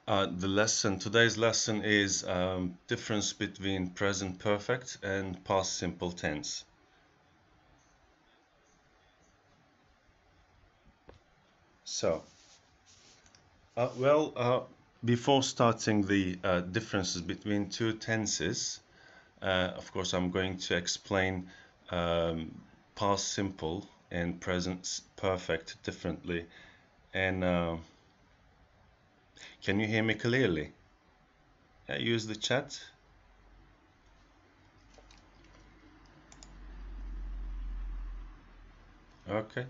Today's lesson is difference between present perfect and past simple tense. So, before starting the differences between two tenses, of course, I'm going to explain past simple and present perfect differently. And can you hear me clearly? Use the chat. Okay.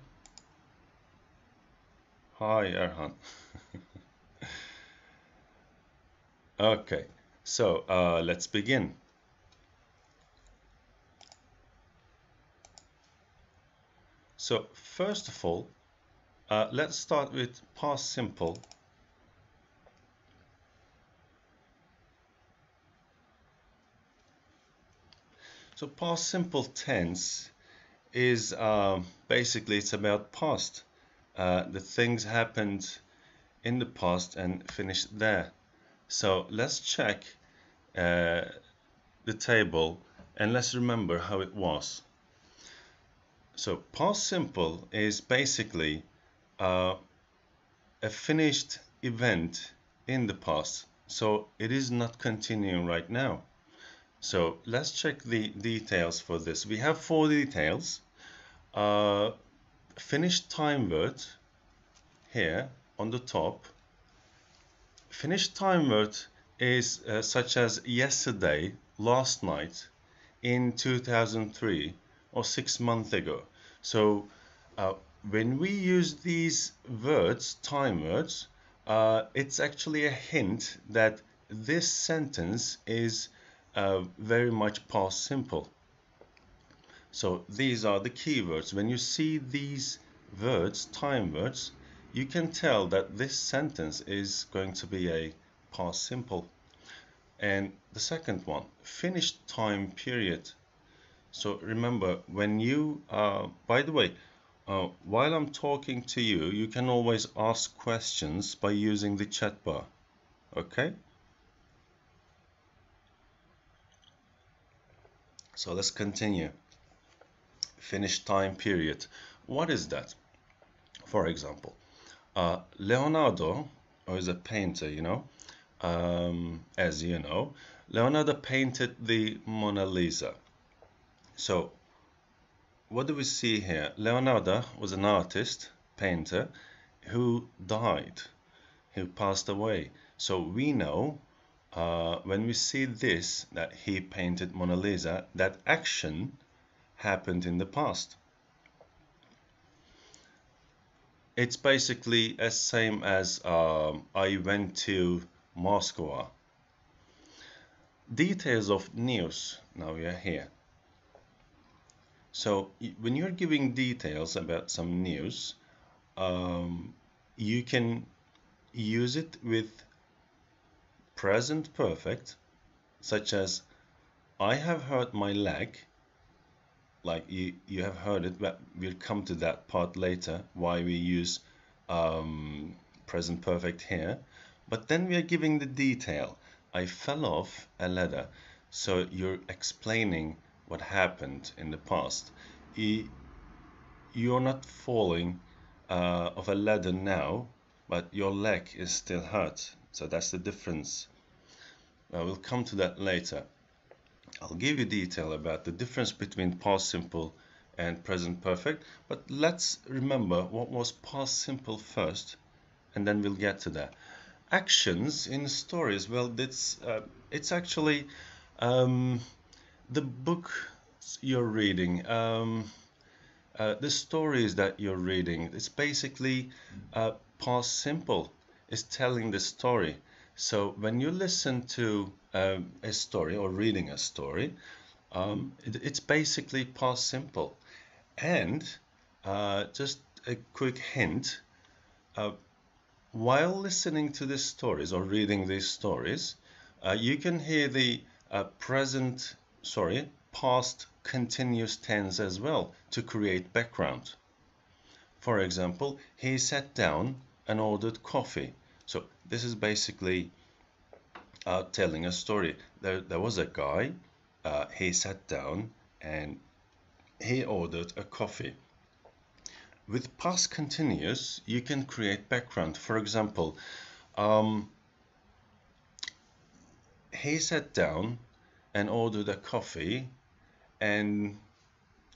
Hi, Erhan. Okay, so let's begin. So first of all, let's start with past simple. So past simple tense is basically it's about past. The things happened in the past and finished there. So let's check the table and let's remember how it was. So past simple is basically a finished event in the past. So it is not continuing right now. So let's check the details for this. We have 4 details. Finished time word here on the top. Finished time word is such as yesterday, last night, in 2003, or 6 months ago. So when we use these words, time words, it's actually a hint that this sentence is very much past simple. So these are the keywords. When you see these words, time words, you can tell that this sentence is going to be a past simple. And the second one, finished time period. So remember, when you, by the way, while I'm talking to you, you can always ask questions by using the chat bar, okay? So let's continue. Finished time period. What is that? For example, Leonardo, who is a painter, you know, as you know, Leonardo painted the Mona Lisa. So what do we see here? Leonardo was an artist, painter, who died, who passed away. So we know when we see this, that he painted Mona Lisa, that action happened in the past. It's basically as same as I went to Moscow. Details of news. Now we are here. So when you're giving details about some news, you can use it with present perfect, such as I have hurt my leg. Like you have heard it, but we'll come to that part later, why we use present perfect here. But then we are giving the detail. I fell off a ladder. So you're explaining what happened in the past. You're not falling off a ladder now, but your leg is still hurt. So that's the difference. We'll come to that later. I'll give you detail about the difference between past simple and present perfect, but let's remember what was past simple first, and then we'll get to that. Actions in stories, well, it's actually the book you're reading, the stories that you're reading. It's basically past simple. It's telling the story. So when you listen to a story or reading a story, it's basically past simple. And just a quick hint, while listening to these stories or reading these stories, you can hear the past continuous tense as well to create background. For example, he sat down and ordered coffee. So this is basically telling a story. There was a guy, he sat down and he ordered a coffee. With past continuous, you can create background. For example, he sat down and ordered a coffee, and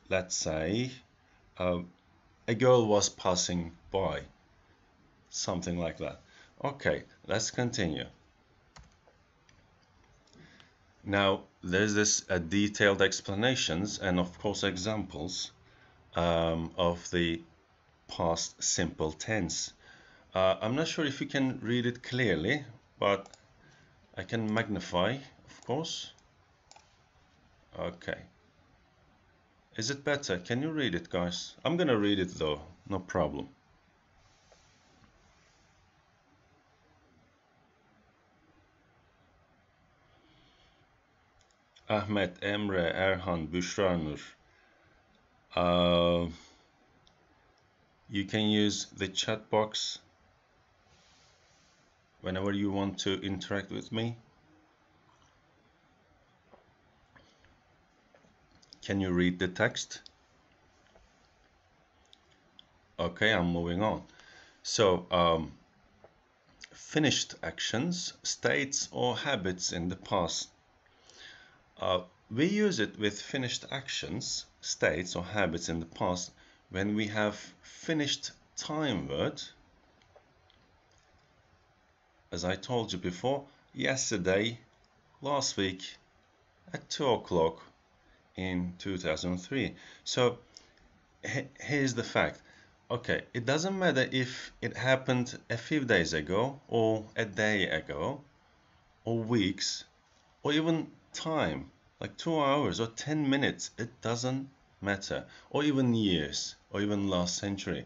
let's say a girl was passing by, something like that. Okay, let's continue. Now there's this detailed explanations and of course examples of the past simple tense. I'm not sure if you can read it clearly, but I can magnify, of course. Okay. Is it better? Can you read it, guys? I'm gonna read it though, no problem. Ahmet, Emre, Erhan, Büşra Nur. You can use the chat box whenever you want to interact with me. Can you read the text? Okay, I'm moving on. So, finished actions, states or habits in the past. We use it with finished actions, states or habits in the past when we have finished time word. As I told you before, yesterday, last week, at 2 o'clock in 2003. So here's the fact. Okay, it doesn't matter if it happened a few days ago or a day ago or weeks or even time, like 2 hours or 10 minutes, it doesn't matter, or even years or even last century.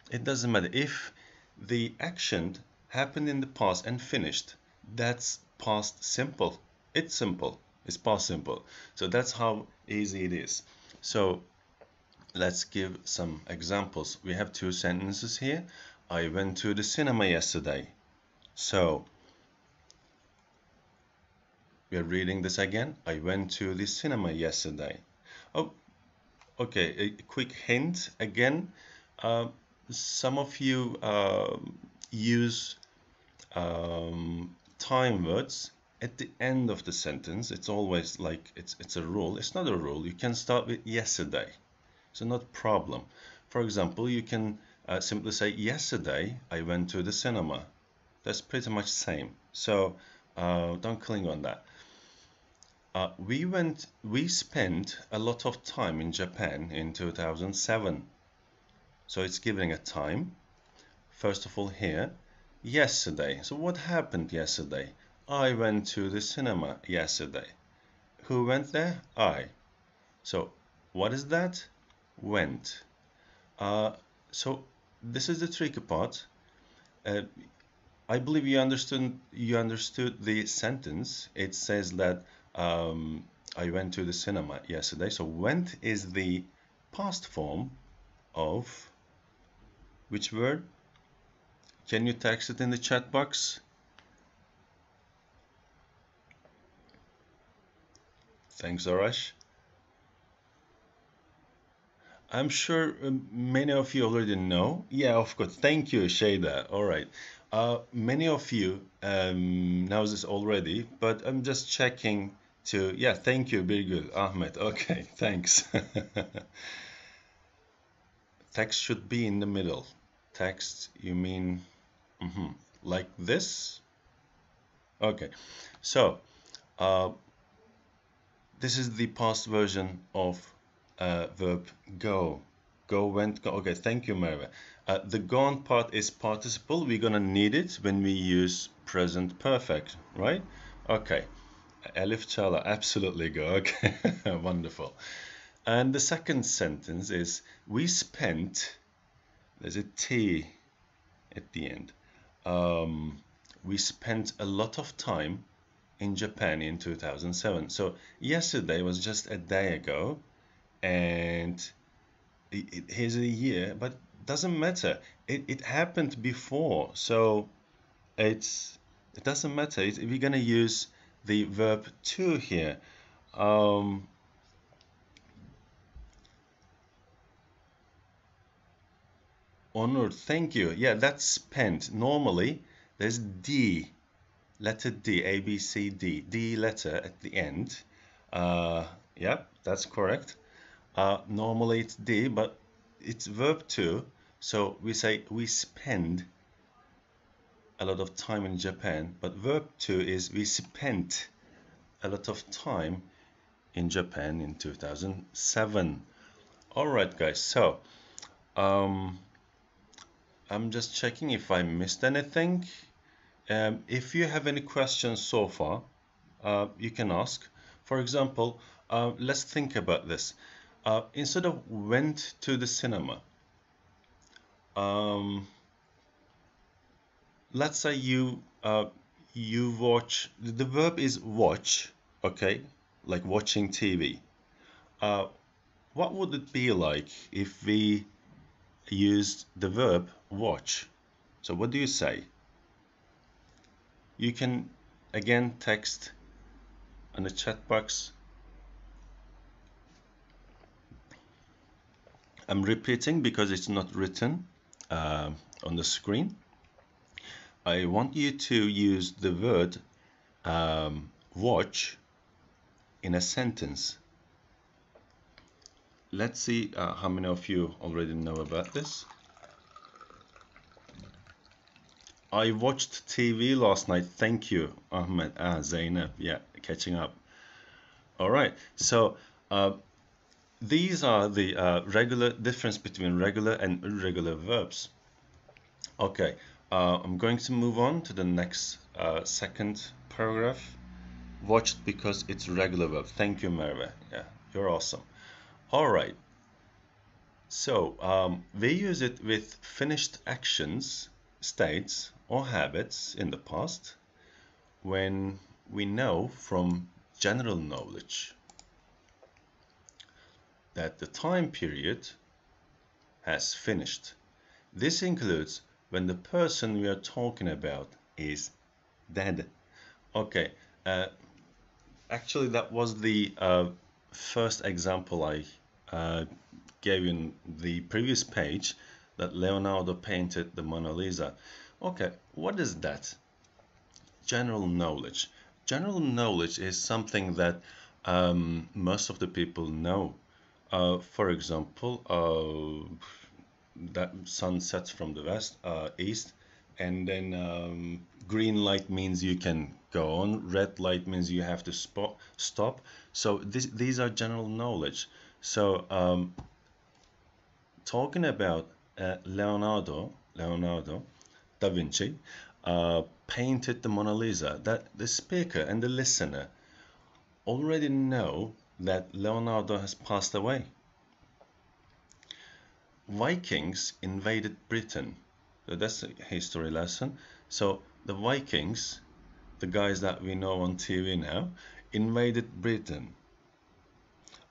It doesn't matter. If the action happened in the past and finished, that's past simple. It's simple. It's past simple. So that's how easy it is. So let's give some examples. We have two sentences here. I went to the cinema yesterday. So we are reading this again. I went to the cinema yesterday. Oh, okay, a quick hint again. Some of you use time words at the end of the sentence. It's always like it's a rule. It's not a rule. You can start with yesterday. So not a problem. For example, you can simply say yesterday I went to the cinema. That's pretty much same. So don't cling on that. We spent a lot of time in Japan in 2007. So it's giving a time. First of all here, yesterday. So what happened yesterday? I went to the cinema yesterday. Who went there? I. So what is that? Went. So this is the tricky part. I believe you understood the sentence. It says that I went to the cinema yesterday. So went is the past form of which word? Can you text it in the chat box? Thanks, Arash. I'm sure many of you already know. Yeah, of course. Thank you, Shada. All right. Many of you knows this already, but I'm just checking to. Yeah, thank you, Birgül, Ahmet. Okay, thanks. Text should be in the middle. Text, you mean like this? Okay. So this is the past version of verb go. Go, went, go. Okay, thank you, Merve. The gone part is participle. We're gonna need it when we use present perfect, right? Okay. Elif Chala, absolutely go. Okay, wonderful. And the second sentence is we spent, there's a T at the end. We spent a lot of time in Japan in 2007. So yesterday was just a day ago, and here's a year, but doesn't matter. It happened before. So it doesn't matter. We're gonna use the verb to here. Onur, thank you. Yeah, that's spent. Normally, there's D, letter D, A, B, C, D, D letter at the end. Yeah, that's correct. Normally it's D, but it's verb to. So we say we spend a lot of time in Japan, but verb to is we spent a lot of time in Japan in 2007. All right, guys. So, I'm just checking if I missed anything. If you have any questions so far, you can ask. For example, let's think about this. Instead of went to the cinema, let's say you watch. The verb is watch, okay, like watching TV. What would it be like if we used the verb watch? So what do you say? You can again text in the chat box. I'm repeating because it's not written on the screen. I want you to use the word watch in a sentence. Let's see how many of you already know about this. I watched TV last night. Thank you, Ahmed. Zainab. Yeah, catching up. All right. So these are the regular difference between regular and irregular verbs. Okay. I'm going to move on to the next second paragraph. Watched because it's regular verb. Thank you, Merve. Yeah, you're awesome. All right. So we use it with finished actions, states, or habits in the past when we know from general knowledge that the time period has finished. This includes when the person we are talking about is dead. Okay, actually that was the first example I gave in the previous page, that Leonardo painted the Mona Lisa. Okay, what is that? General knowledge. General knowledge is something that most of the people know. For example, that sun sets from the east, and then green light means you can go on, red light means you have to stop. So these are general knowledge. So talking about Leonardo da Vinci painted the Mona Lisa, that the speaker and the listener already know that Leonardo has passed away. Vikings invaded Britain. So that's a history lesson. So the Vikings, the guys that we know on TV now, invaded Britain.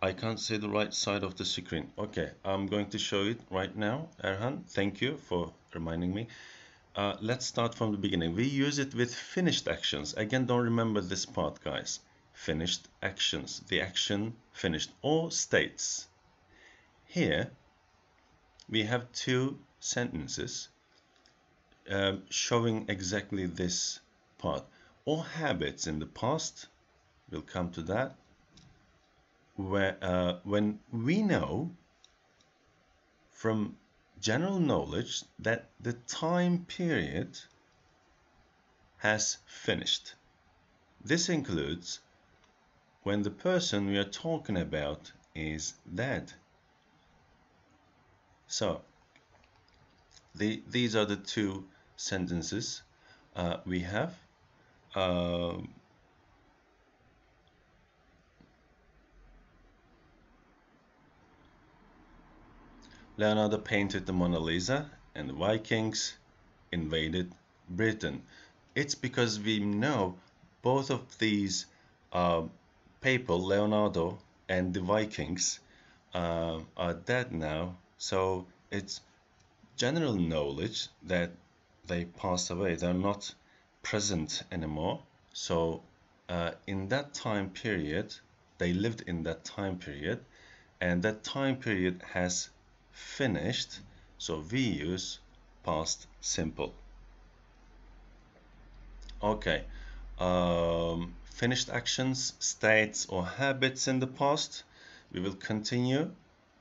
I can't see the right side of the screen. Okay, I'm going to show it right now. Erhan, thank you for reminding me. Let's start from the beginning. We use it with finished actions. Again, don't remember this part, guys. Finished actions. The action finished, or states. Here, we have two sentences showing exactly this part. Or habits in the past. We'll come to that. Where when we know from general knowledge that the time period has finished. This includes when the person we are talking about is dead. So these are the two sentences we have. Leonardo painted the Mona Lisa and the Vikings invaded Britain. It's because we know both of these people, Leonardo and the Vikings, are dead now. So it's general knowledge that they passed away. They're not present anymore. So in that time period, they lived in that time period, and that time period has finished. So we use past simple. Okay. Finished actions, states, or habits in the past. We will continue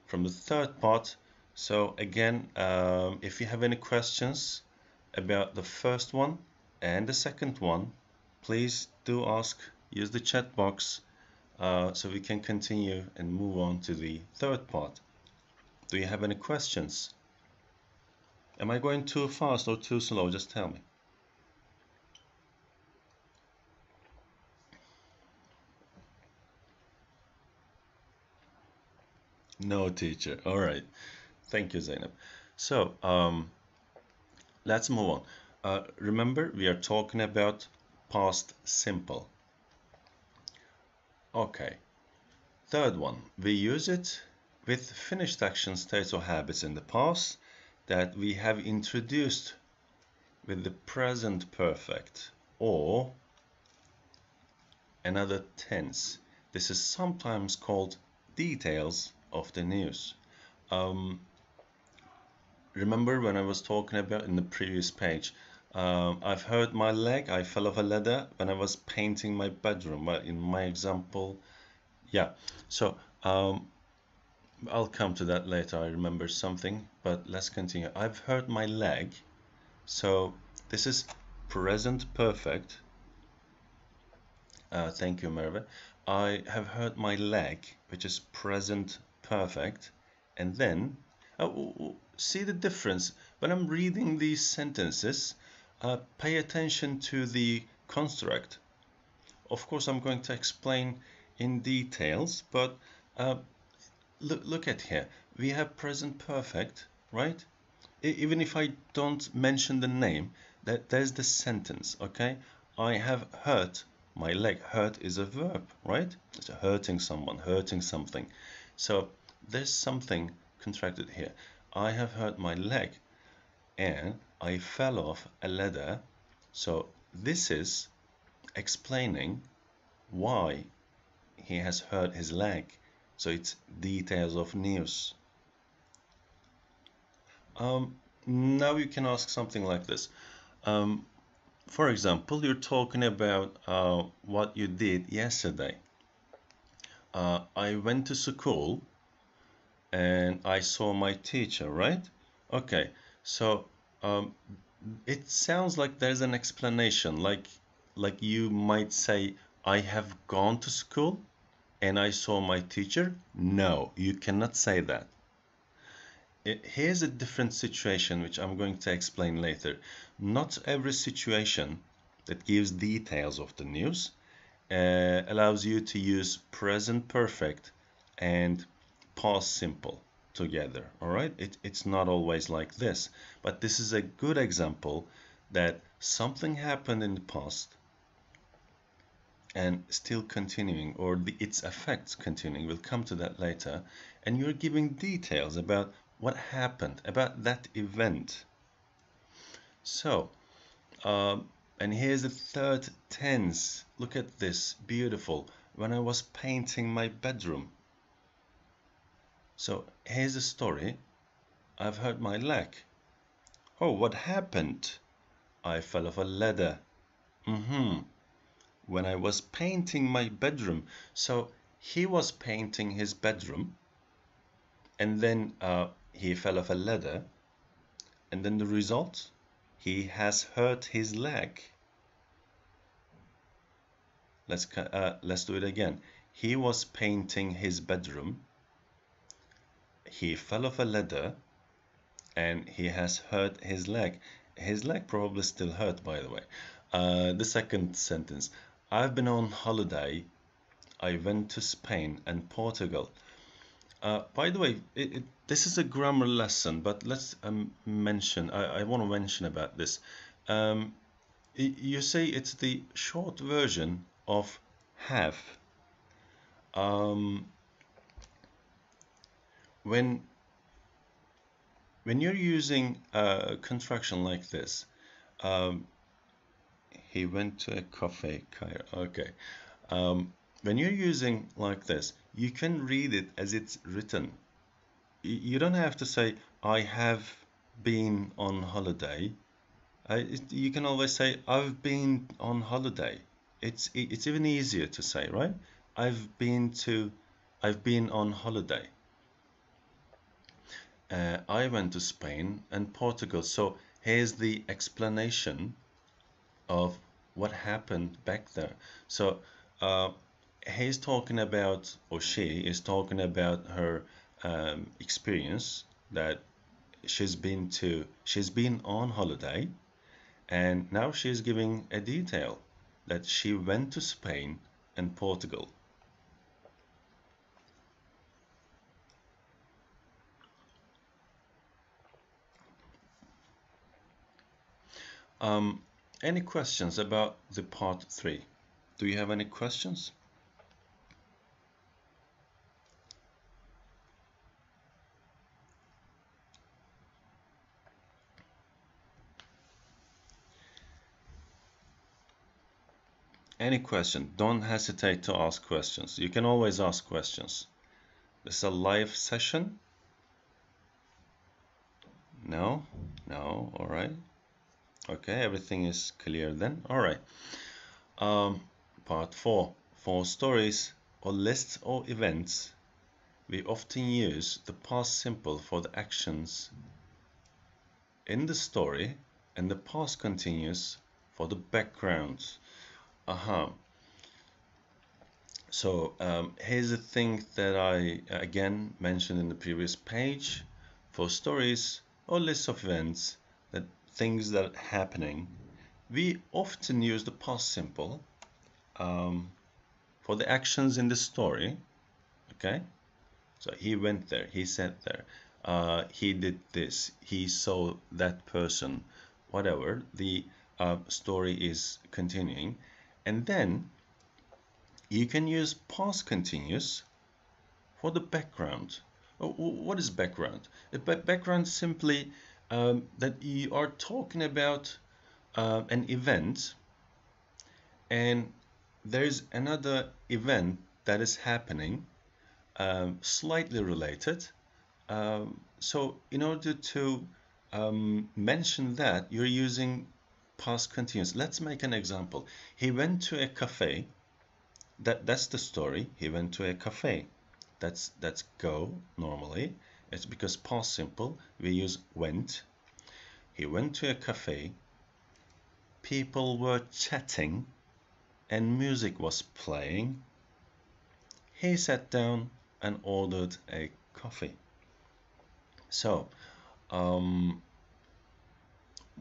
from the third part. So again, if you have any questions about the first one and the second one, please do ask. Use the chat box so we can continue and move on to the third part. Do you have any questions? Am I going too fast or too slow? Just tell me. No, teacher. All right. Thank you, Zainab. So, let's move on. Remember, we are talking about past simple. Okay. Third one, we use it with finished action, states, or habits in the past that we have introduced with the present perfect or another tense. This is sometimes called details of the news. Remember when I was talking about in the previous page, I've hurt my leg, I fell off a ladder when I was painting my bedroom. Well, in my example, yeah. So I'll come to that later. I remember something, but let's continue. I've hurt my leg. So this is present perfect. Thank you, Merve. I have hurt my leg, which is present perfect. And then, see the difference. When I'm reading these sentences, pay attention to the construct. Of course, I'm going to explain in details, but look at here. We have present perfect, right? Even if I don't mention the name, there's the sentence, okay? I have hurt my leg. Hurt is a verb, right? It's hurting someone, hurting something. So there's something contracted here. I have hurt my leg and I fell off a ladder. So this is explaining why he has hurt his leg. So it's details of news. Now you can ask something like this. For example, you're talking about what you did yesterday. I went to school and I saw my teacher, right? Okay, so it sounds like there's an explanation, like you might say, I have gone to school and I saw my teacher. No, you cannot say that. Here's a different situation which I'm going to explain later. Not every situation that gives details of the news allows you to use present perfect and past simple together. All right, it's not always like this, but this is a good example that something happened in the past and still continuing, or its effects continuing. We'll come to that later, and you're giving details about what happened, about that event. So and here's the third tense. Look at this, beautiful. When I was painting my bedroom. So here's the story. I've hurt my leg. Oh, what happened? I fell off a ladder. When I was painting my bedroom. So he was painting his bedroom, and then he fell off a ladder, and then the result, he has hurt his leg. Let's do it again. He was painting his bedroom, he fell off a ladder, and he has hurt his leg. His leg probably still hurt, by the way. The second sentence, I've been on holiday. I went to Spain and Portugal. By the way, this is a grammar lesson, but let's mention, I want to mention about this. You say it's the short version of have. When you're using a contraction like this, He went to a cafe, Cairo. Okay. When you're using like this, you can read it as it's written. You don't have to say, I have been on holiday. You can always say, I've been on holiday. It's even easier to say, right? I've been on holiday. I went to Spain and Portugal. So here's the explanation of what happened back there. So he's talking about, or she is talking about her experience that she's been on holiday, and now she's giving a detail that she went to Spain and Portugal. Any questions about the part 3? Do you have any questions? Any question? Don't hesitate to ask questions. You can always ask questions. This is a live session. No? No? All right. Okay, everything is clear then. All right. Part 4. For stories or lists or events, we often use the past simple for the actions in the story and the past continuous for the background. So here's a thing that I again mentioned in the previous page. For stories or lists of events, that things that are happening, we often use the past simple for the actions in the story. Okay, so he went there, he sat there, he did this, he saw that person, whatever, the story is continuing. And then you can use past continuous for the background. What is background? Background simply that you are talking about an event, and there's another event that is happening, slightly related. So in order to mention that, you're using past continuous. Let's make an example. He went to a cafe. That's the story. He went to a cafe. That's go normally. It's because past simple we use went. He went to a cafe. People were chatting and music was playing. He sat down and ordered a coffee. So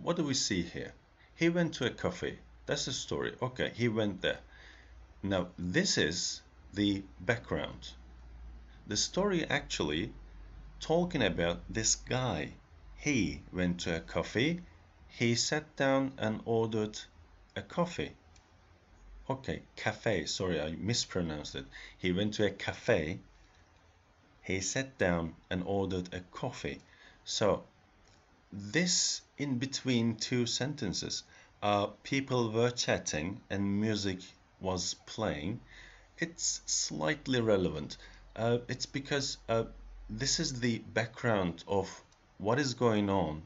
what do we see here? He went to a cafe. That's the story. Okay, he went there. Now, this is the background. The story actually talking about this guy. He went to a cafe. He sat down and ordered a coffee. Okay, cafe. Sorry, I mispronounced it. He went to a cafe. He sat down and ordered a coffee. So, this in between two sentences, people were chatting and music was playing, it's slightly relevant. It's because this is the background of what is going on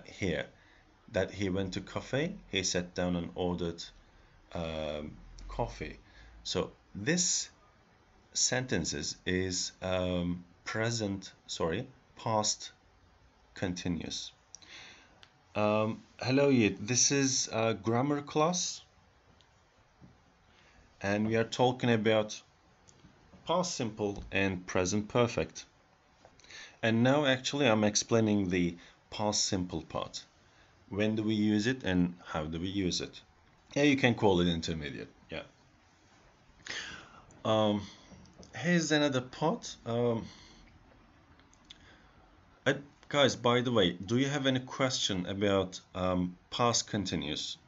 here. That he went to cafe, he sat down and ordered coffee. So this sentences is past continuous. Hello, this is a grammar class, and we are talking about past simple and present perfect. And now actually I'm explaining the past simple part. When do we use it and how do we use it? Yeah, you can call it intermediate. Yeah. Here's another part. Guys, by the way, do you have any question about past continuous?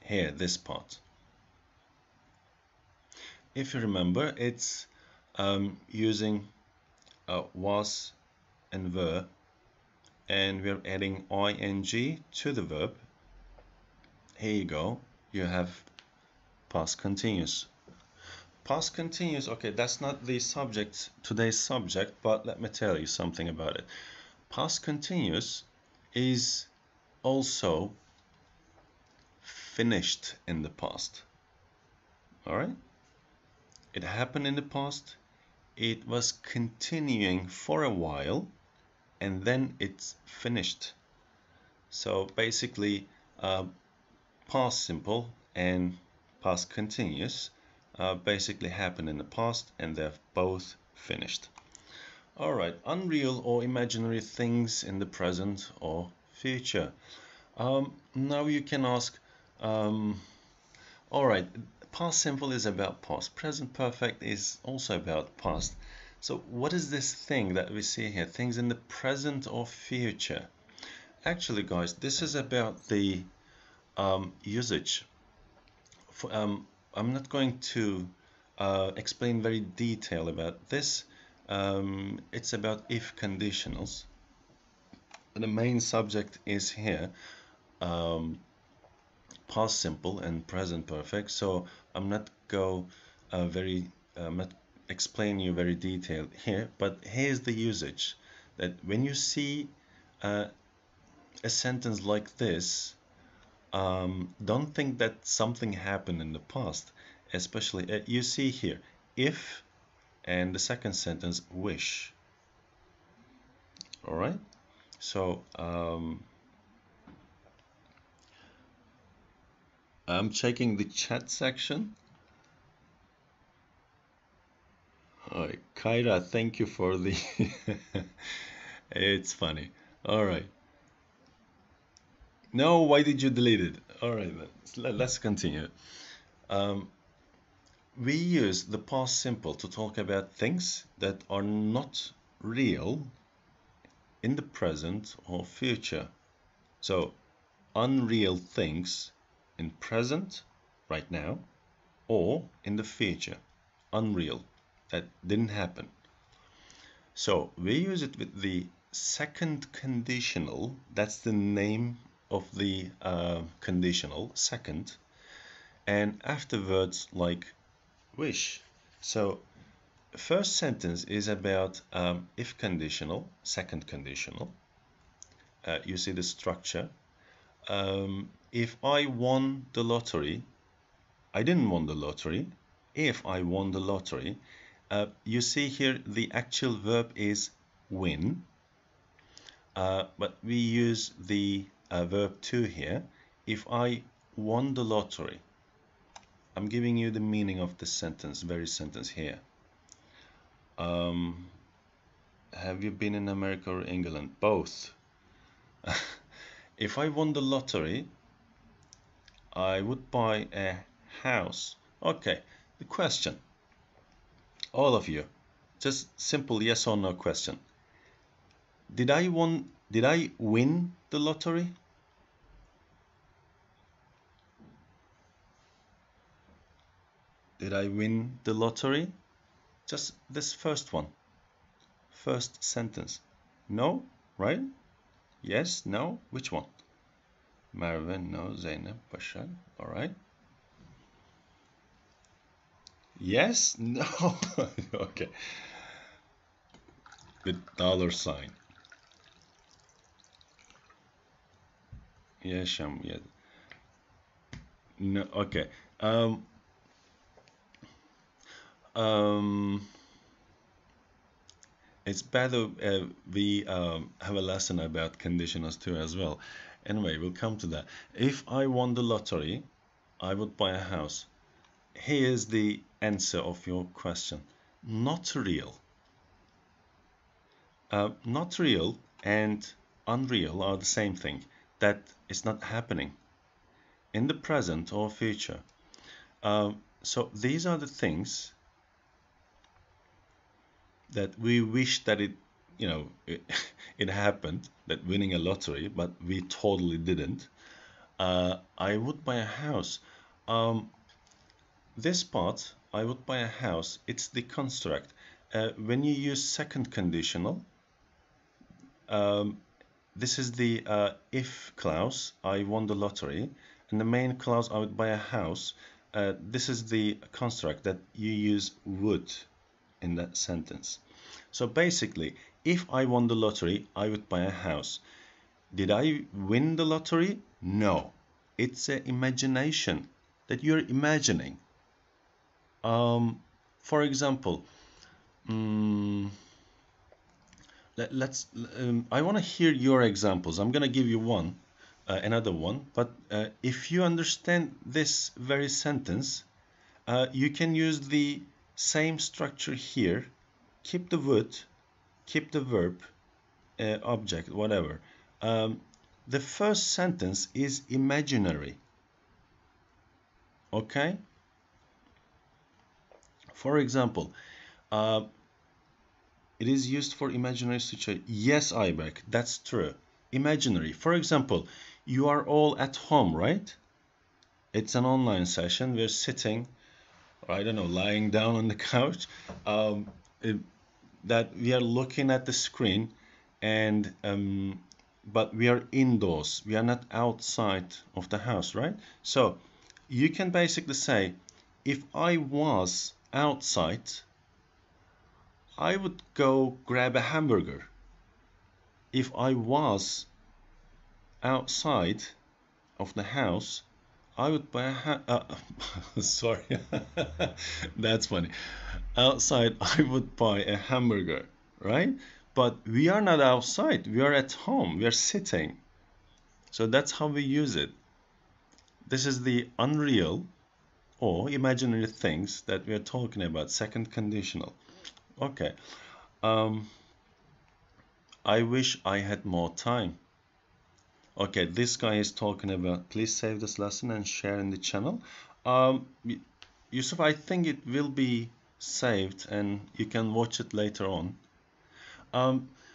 Here, this part. If you remember, it's using was and were, and we're adding ing to the verb. here you go. You have past continuous. Past continuous, okay, that's not the subject, today's subject, but let me tell you something about it. Past continuous is also finished in the past. All right? It happened in the past. It was continuing for a while, and then it's finished. So basically, past simple and past continuous basically happen in the past, and they're both finished. All right, unreal or imaginary things in the present or future. Now you can ask, all right, past simple is about past, present perfect is also about past. So what is this thing that we see here? Things in the present or future? Actually, guys, this is about the usage. I'm not going to explain very detail about this. It's about if conditionals. The main subject is here, past simple and present perfect. So I'm not explain you very detailed here, but here's the usage. That when you see a sentence like this, don't think that something happened in the past. Especially, you see here, if, and the second sentence, wish. All right? So, I'm checking the chat section. All right, Kyra, thank you for the... It's funny. All right. No, why did you delete it? All right, let's continue. We use the past simple to talk about things that are not real in the present or future. So, unreal things in present, right now, or in the future, unreal, that didn't happen. So, we use it with the second conditional, that's the name of the conditional, second, and afterwards like wish. So first sentence is about if conditional, second conditional. You see the structure. If I won the lottery, I didn't won the lottery. If I won the lottery, you see here the actual verb is win, but we use the verb to here. If I won the lottery, I'm giving you the meaning of this sentence, very sentence here. Have you been in America or England? Both. If I won the lottery, I would buy a house. Okay, the question. All of you, just simple yes or no question. Did I win the lottery? Did I win the lottery? Just this first one. First sentence. No, right? Yes, no, which one? Merve, no, Zeynep, Bashar, all right. Yes, no, okay. With $sign. Yaşam, yeah. No, okay. It's better we have a lesson about conditionals too as well. Anyway, we'll come to that. If I won the lottery, I would buy a house. Here's the answer of your question. Not real. Not real and unreal are the same thing. That is not happening in the present or future. So these are the things that we wish that it happened, that winning a lottery, but we totally didn't. I would buy a house. This part, I would buy a house, it's the construct. When you use second conditional, this is the if clause, I won the lottery, in the main clause I would buy a house, this is the construct that you use would in that sentence. So basically, if I won the lottery, I would buy a house. Did I win the lottery? No. It's an imagination that you're imagining. For example, I want to hear your examples. I'm going to give you one, another one. But if you understand this very sentence, you can use the same structure here. Keep the would, keep the verb, object, whatever. The first sentence is imaginary. Okay? For example, it is used for imaginary situation. Yes, Ayberk, that's true. Imaginary. For example, you are all at home, right? It's an online session. We're sitting, I don't know, lying down on the couch. That we are looking at the screen, and but we are indoors. We are not outside of the house, right? So you can basically say, if I was outside, I would go grab a hamburger. If I was outside of the house, I would buy a sorry, that's funny. Outside, I would buy a hamburger, right? But we are not outside. We are at home. We are sitting. So that's how we use it. This is the unreal or imaginary things that we are talking about. Second conditional. Okay. I wish I had more time. Okay, this guy is talking about, please save this lesson and share in the channel. Yusuf, I think it will be saved and you can watch it later on.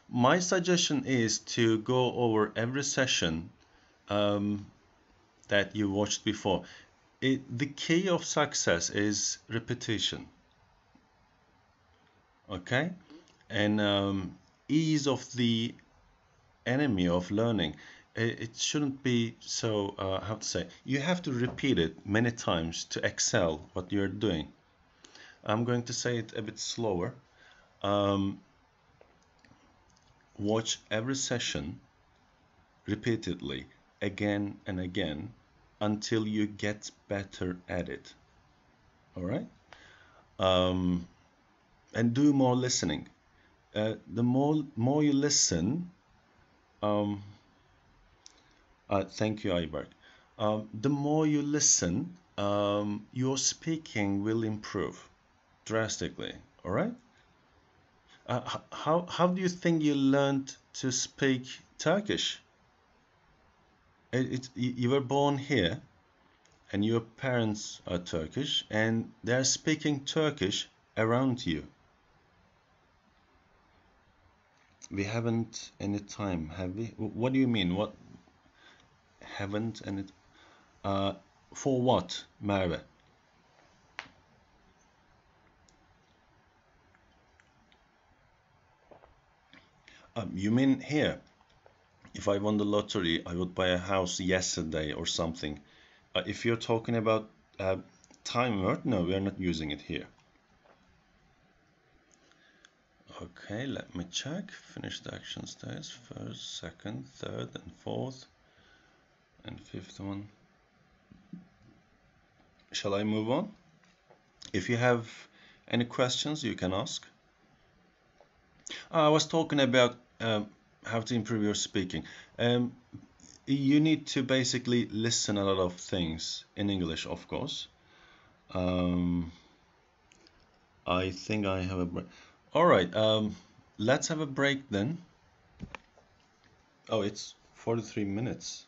My suggestion is to go over every session that you watched before. The key of success is repetition. Okay? And ease of the enemy of learning. It shouldn't be so, how to say, you have to repeat it many times to excel what you're doing. I'm going to say it a bit slower. Watch every session repeatedly, again and again, until you get better at it. All right? And do more listening. The more you listen, thank you, Ayberk. The more you listen, your speaking will improve drastically. All right? How do you think you learned to speak Turkish? You were born here, and your parents are Turkish, and they are speaking Turkish around you. We haven't any time, have we? What do you mean? What? Haven't any? For what, Merve? You mean here? If I won the lottery, I would buy a house yesterday or something. If you're talking about time word, no, we are not using it here. Okay, let me check. Finish the action states. First, second, third, and fourth, and fifth one. Shall I move on? If you have any questions, you can ask. I was talking about how to improve your speaking. You need to basically listen a lot of things in English, of course. I think I have a break. All right, let's have a break then. Oh, it's 43 minutes.